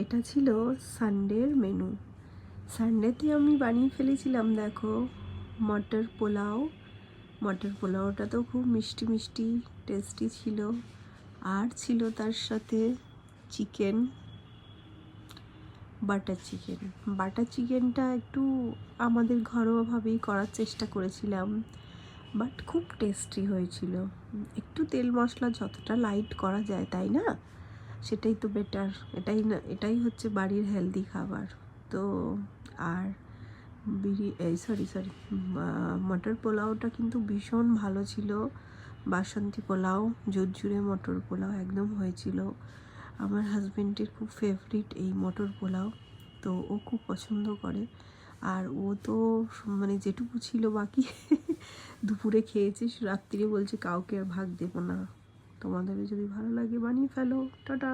এটা ছিল সানডের মেনু। সানডেতে আমি বানিয়ে ফেলেছিলাম, দেখো, মটর পোলাও। মটর পোলাওটা তো খুব মিষ্টি মিষ্টি টেস্টি ছিল। আর ছিল তার সাথে চিকেন, বাটার চিকেন। বাটার চিকেনটা একটু আমাদের ঘরোয়াভাবেই করার চেষ্টা করেছিলাম, বাট খুব টেস্টি হয়েছিল। একটু তেল মশলা যতটা লাইট করা যায়, তাই না? সেটাই তো বেটার। এটাই হচ্ছে বাড়ির হেলদি খাবার। তো আর সরি মটর পোলাওটা কিন্তু ভীষণ ভালো ছিল। বাসন্তী পোলাও, ঝুরঝুরে মটর পোলাও একদম হয়েছিল। আমার হাজবেন্ডের খুব ফেভারিট এই মটর পোলাও, তো ও খুব পছন্দ করে। আর ও তো মানে যেটুকু ছিল বাকি দুপুরে খেয়েছে, রাত্রিরে বলছে কাউকে আর ভাগ দেবো না। তোমাদেরও যদি ভালো লাগে বানিয়ে ফেলো। টাটা।